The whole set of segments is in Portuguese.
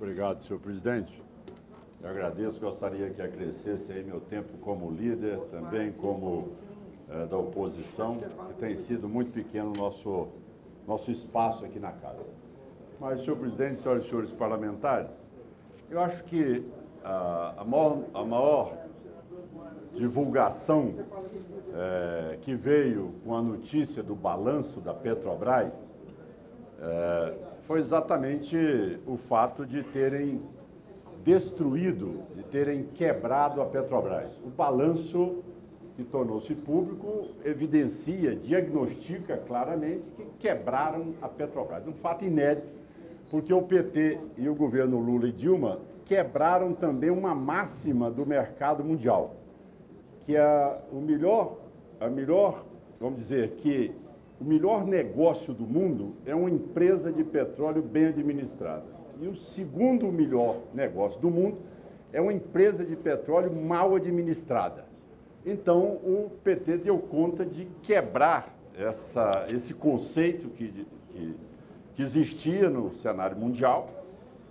Obrigado, senhor presidente. Eu agradeço, gostaria que acrescesse aí meu tempo como líder, também como da oposição, que tem sido muito pequeno o nosso espaço aqui na casa. Mas, senhor presidente, senhoras e senhores parlamentares, eu acho que a maior divulgação que veio com a notícia do balanço da Petrobras foi exatamente o fato de terem destruído, de terem quebrado a Petrobras. O balanço que tornou-se público evidencia, diagnostica claramente que quebraram a Petrobras. Um fato inédito, porque o PT e o governo Lula e Dilma quebraram também uma máxima do mercado mundial, que vamos dizer que o melhor negócio do mundo é uma empresa de petróleo bem administrada. E o segundo melhor negócio do mundo é uma empresa de petróleo mal administrada. Então, o PT deu conta de quebrar esse conceito que existia no cenário mundial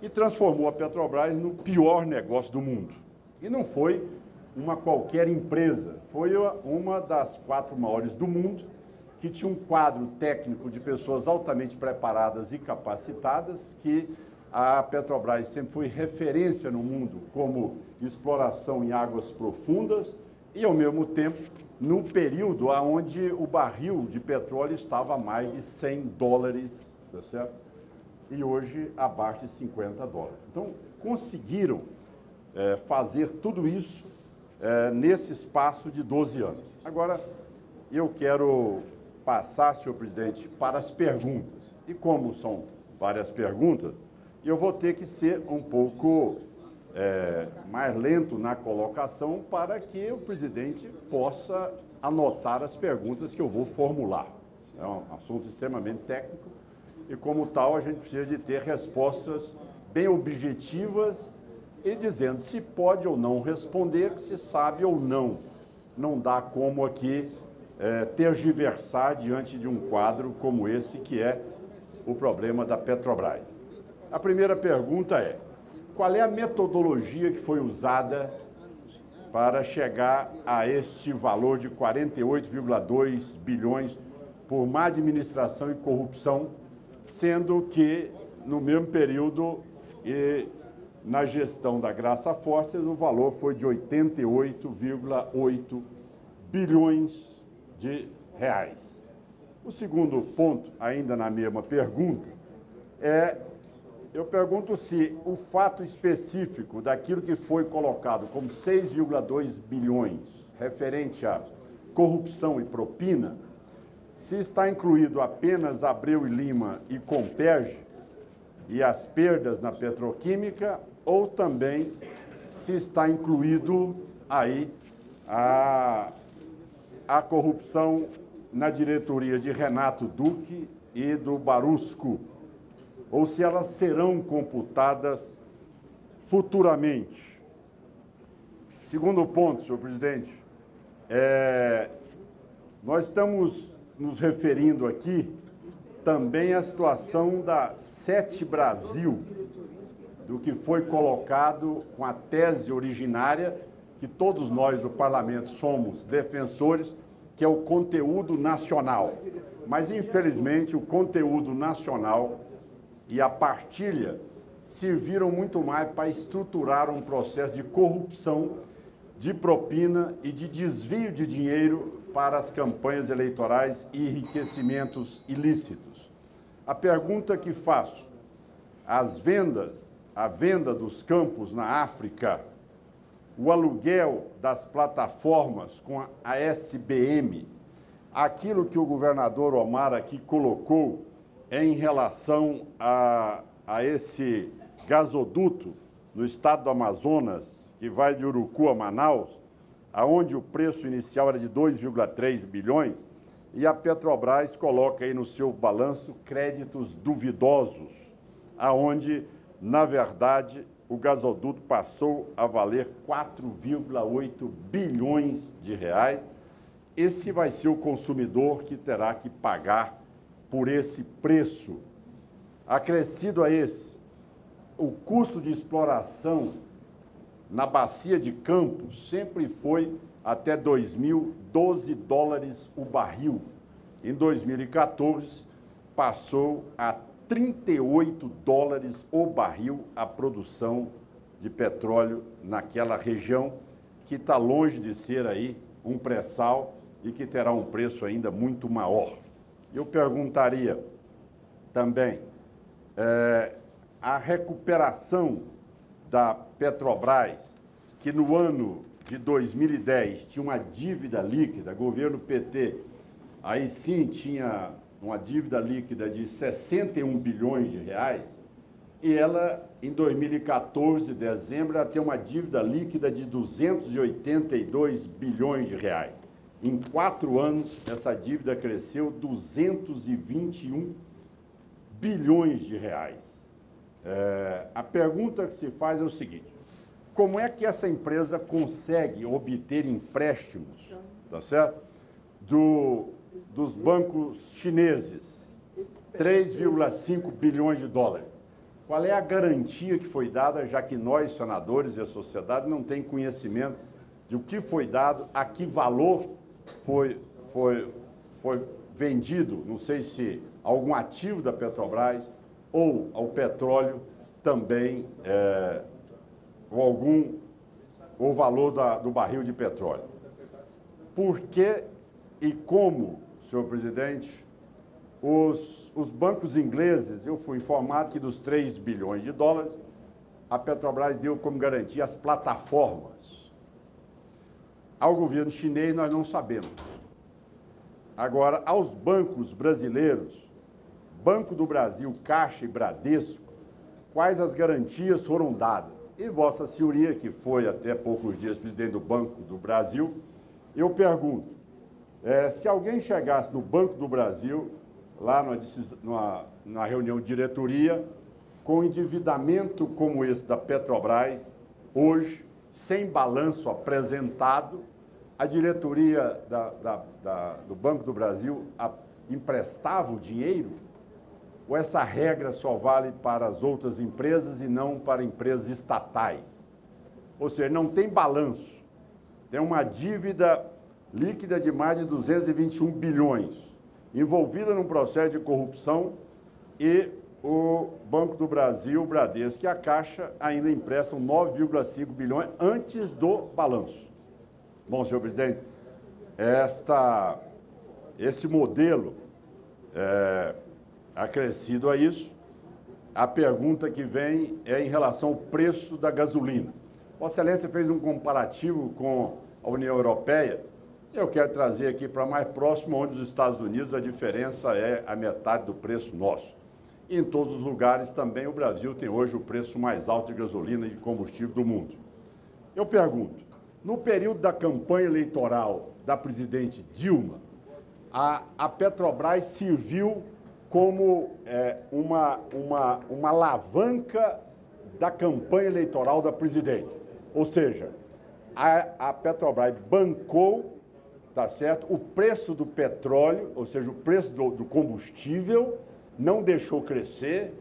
e transformou a Petrobras no pior negócio do mundo. E não foi uma qualquer empresa, foi uma das 4 maiores do mundo, que tinha um quadro técnico de pessoas altamente preparadas e capacitadas, que a Petrobras sempre foi referência no mundo como exploração em águas profundas e, ao mesmo tempo, num período onde o barril de petróleo estava a mais de $100, tá certo? E hoje abaixo de $50. Então, conseguiram fazer tudo isso nesse espaço de 12 anos. Agora, eu quero passar, senhor presidente, para as perguntas. E como são várias perguntas, eu vou ter que ser um pouco mais lento na colocação para que o presidente possa anotar as perguntas que eu vou formular. É um assunto extremamente técnico e, como tal, a gente precisa de ter respostas bem objetivas e dizendo se pode ou não responder, se sabe ou não. Não dá como aqui tergiversar diante de um quadro como esse, que é o problema da Petrobras. A primeira pergunta é: qual é a metodologia que foi usada para chegar a este valor de 48,2 bilhões por má administração e corrupção, sendo que, no mesmo período e na gestão da Graça Foster, o valor foi de 88,8 bilhões de reais. O segundo ponto, ainda na mesma pergunta, eu pergunto se o fato específico daquilo que foi colocado como 6,2 bilhões referente à corrupção e propina, se está incluído apenas Abreu e Lima e Comperj e as perdas na petroquímica, ou também se está incluído aí a corrupção na diretoria de Renato Duque e do Barusco, ou se elas serão computadas futuramente. Segundo ponto, senhor presidente, nós estamos nos referindo aqui também à situação da Sete Brasil, do que foi colocado com a tese originária, que todos nós do parlamento somos defensores, que é o conteúdo nacional. Mas, infelizmente, o conteúdo nacional e a partilha serviram muito mais para estruturar um processo de corrupção, de propina e de desvio de dinheiro para as campanhas eleitorais e enriquecimentos ilícitos. A pergunta que faço: a venda dos campos na África, o aluguel das plataformas com a SBM, aquilo que o governador Omar aqui colocou em relação a esse gasoduto no estado do Amazonas, que vai de Urucu a Manaus, aonde o preço inicial era de 2,3 bilhões, e a Petrobras coloca aí no seu balanço créditos duvidosos, aonde, na verdade, o gasoduto passou a valer 4,8 bilhões de reais. Esse vai ser o consumidor que terá que pagar por esse preço. Acrescido a esse, o custo de exploração na bacia de Campos sempre foi até 2012 dólares o barril. Em 2014, passou a 38 dólares o barril a produção de petróleo naquela região, que está longe de ser aí um pré-sal e que terá um preço ainda muito maior. Eu perguntaria também, a recuperação da Petrobras, que no ano de 2010 tinha uma dívida líquida, governo PT, aí sim tinha uma dívida líquida de 61 bilhões de reais, e ela, em 2014, dezembro, ela tem uma dívida líquida de 282 bilhões de reais. Em 4 anos, essa dívida cresceu 221 bilhões de reais. A pergunta que se faz é o seguinte: como é que essa empresa consegue obter empréstimos, tá certo? Dos bancos chineses, 3,5 bilhões de dólares. Qual é a garantia que foi dada, já que nós, senadores e a sociedade, não tem conhecimento de o que foi dado, a que valor foi vendido, não sei se algum ativo da Petrobras ou ao petróleo também, ou o valor do barril de petróleo. Por que e como, senhor presidente, os bancos ingleses, eu fui informado que dos 3 bilhões de dólares, a Petrobras deu como garantia as plataformas. Ao governo chinês, nós não sabemos. Agora, aos bancos brasileiros, Banco do Brasil, Caixa e Bradesco, quais as garantias foram dadas? E Vossa Senhoria, que foi até poucos dias presidente do Banco do Brasil, eu pergunto, se alguém chegasse no Banco do Brasil, lá na reunião de diretoria, com endividamento como esse da Petrobras, hoje, sem balanço apresentado, a diretoria do Banco do Brasil emprestava o dinheiro? Ou essa regra só vale para as outras empresas e não para empresas estatais? Ou seja, não tem balanço. Tem uma dívida líquida de mais de 221 bilhões, envolvida num processo de corrupção, e o Banco do Brasil, o Bradesco e a Caixa ainda emprestam 9,5 bilhões antes do balanço. Bom, senhor presidente, esse modelo acrescido a isso, a pergunta que vem é em relação ao preço da gasolina. Vossa Excelência fez um comparativo com a União Europeia. Eu quero trazer aqui para mais próximo, onde os Estados Unidos a diferença é a metade do preço nosso. E em todos os lugares também o Brasil tem hoje o preço mais alto de gasolina e de combustível do mundo. Eu pergunto, no período da campanha eleitoral da presidente Dilma, a Petrobras serviu como uma alavanca da campanha eleitoral da presidente. Ou seja, a Petrobras bancou, tá certo, o preço do petróleo, ou seja, o preço do combustível, não deixou crescer,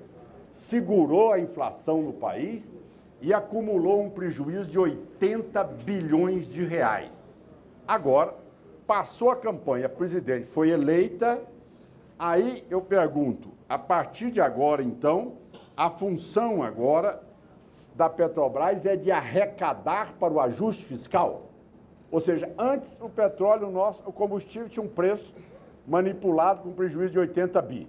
segurou a inflação no país e acumulou um prejuízo de 80 bilhões de reais. Agora, passou a campanha, a presidente foi eleita, aí eu pergunto, a partir de agora, então, a função agora da Petrobras é de arrecadar para o ajuste fiscal? Ou seja, antes o petróleo nosso, o combustível tinha um preço manipulado com prejuízo de 80 bi.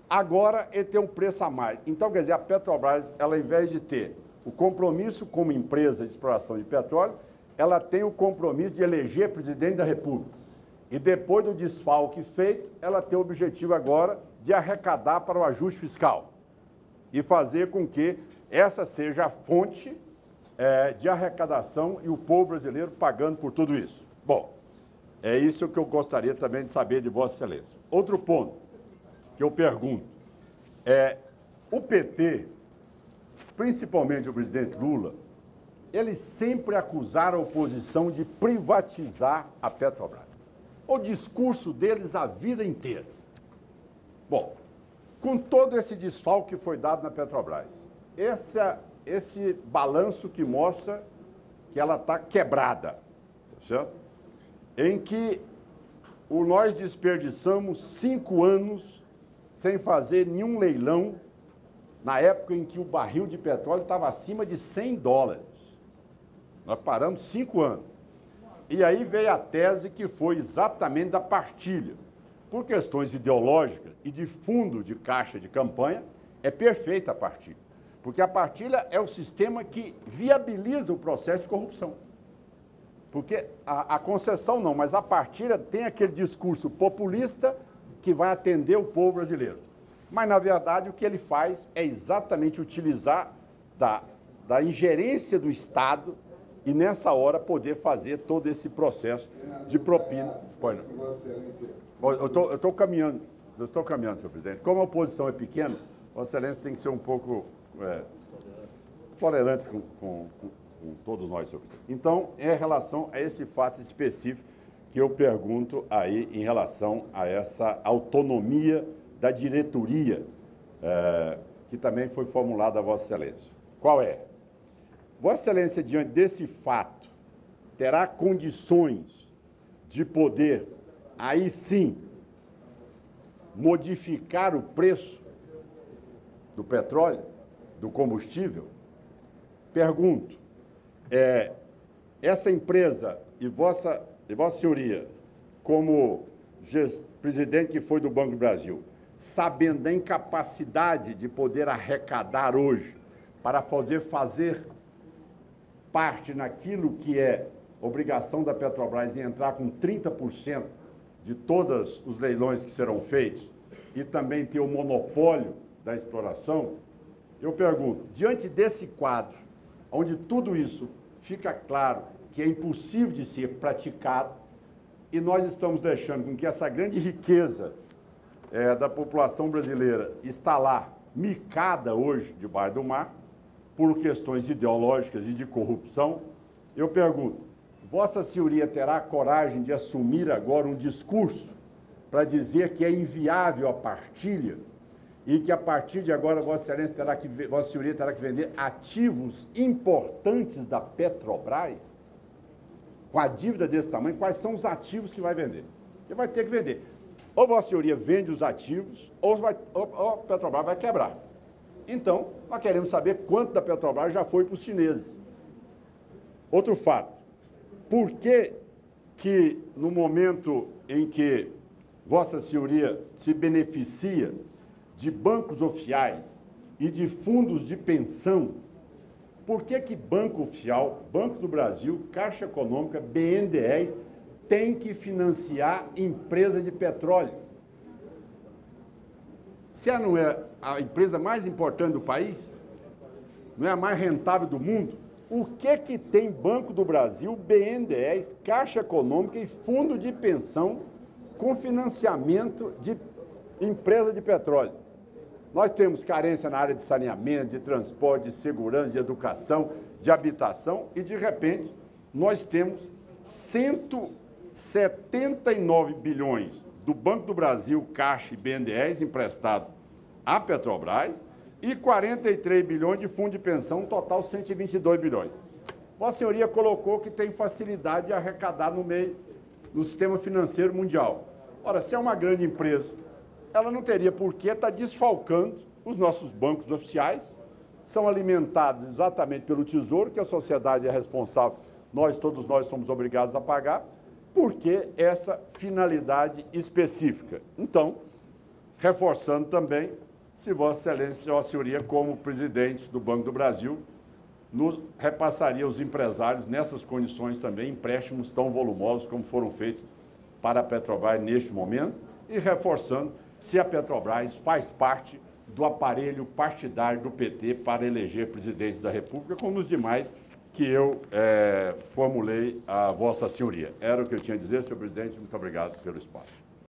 Agora ele tem um preço a mais. Então, quer dizer, a Petrobras, ela, ao invés de ter o compromisso como empresa de exploração de petróleo, ela tem o compromisso de eleger presidente da República. E depois do desfalque feito, ela tem o objetivo agora de arrecadar para o ajuste fiscal e fazer com que essa seja a fonte de arrecadação e o povo brasileiro pagando por tudo isso. Bom, é isso que eu gostaria também de saber de Vossa Excelência. Outro ponto que eu pergunto o PT, principalmente o presidente Lula, eles sempre acusaram a oposição de privatizar a Petrobras. O discurso deles a vida inteira. Bom, com todo esse desfalque que foi dado na Petrobras, esse balanço que mostra que ela está quebrada, tá certo? Em que nós desperdiçamos 5 anos sem fazer nenhum leilão, na época em que o barril de petróleo estava acima de $100. Nós paramos 5 anos. E aí veio a tese que foi exatamente da partilha. Por questões ideológicas e de fundo de caixa de campanha, é perfeita a partilha. Porque a partilha é o sistema que viabiliza o processo de corrupção. Porque a concessão não, mas a partilha tem aquele discurso populista que vai atender o povo brasileiro. Mas, na verdade, o que ele faz é exatamente utilizar da ingerência do Estado e, nessa hora, poder fazer todo esse processo de propina. Eu estou caminhando, senhor presidente. Como a oposição é pequena, Vossa Excelência tem que ser um pouco tolerante com todos nós, senhor presidente. Então, em relação a esse fato específico que eu pergunto aí em relação a essa autonomia da diretoria, que também foi formulada a Vossa Excelência. Qual é? Vossa Excelência, diante desse fato, terá condições de poder, aí sim, modificar o preço do petróleo, do combustível? Pergunto, essa empresa e Vossa Senhoria, como presidente que foi do Banco do Brasil, sabendo da incapacidade de poder arrecadar hoje para fazer parte naquilo que é obrigação da Petrobras de entrar com 30% de todos os leilões que serão feitos e também ter o monopólio da exploração, eu pergunto, diante desse quadro, onde tudo isso fica claro que é impossível de ser praticado, e nós estamos deixando com que essa grande riqueza da população brasileira está lá, micada hoje debaixo do mar, por questões ideológicas e de corrupção, eu pergunto, Vossa Senhoria terá a coragem de assumir agora um discurso para dizer que é inviável a partilha e que a partir de agora Vossa Senhoria terá que vender ativos importantes da Petrobras? Com a dívida desse tamanho, quais são os ativos que vai vender? Ele vai ter que vender. Ou Vossa Senhoria vende os ativos, ou a Petrobras vai quebrar. Então, nós queremos saber quanto da Petrobras já foi para os chineses. Outro fato, por que no momento em que Vossa Senhoria se beneficia de bancos oficiais e de fundos de pensão, por que Banco Oficial, Banco do Brasil, Caixa Econômica, BNDES, tem que financiar empresa de petróleo? Se ela não é a empresa mais importante do país, não é a mais rentável do mundo, o que tem Banco do Brasil, BNDES, Caixa Econômica e fundo de pensão com financiamento de empresa de petróleo? Nós temos carência na área de saneamento, de transporte, de segurança, de educação, de habitação e, de repente, nós temos 179 bilhões do Banco do Brasil, Caixa e BNDES emprestado à Petrobras e 43 bilhões de fundo de pensão, total 122 bilhões. Vossa Senhoria colocou que tem facilidade de arrecadar no sistema financeiro mundial. Ora, se é uma grande empresa, ela não teria por que estar desfalcando os nossos bancos oficiais, são alimentados exatamente pelo Tesouro, que a sociedade é responsável, todos nós somos obrigados a pagar, porque essa finalidade específica. Então, reforçando também, se Vossa Excelência, Vossa Senhoria, como presidente do Banco do Brasil, nos repassaria aos empresários, nessas condições também, empréstimos tão volumosos como foram feitos para a Petrobras neste momento, e reforçando se a Petrobras faz parte do aparelho partidário do PT para eleger presidente da República, como os demais que eu formulei a Vossa Senhoria. Era o que eu tinha a dizer, senhor presidente. Muito obrigado pelo espaço.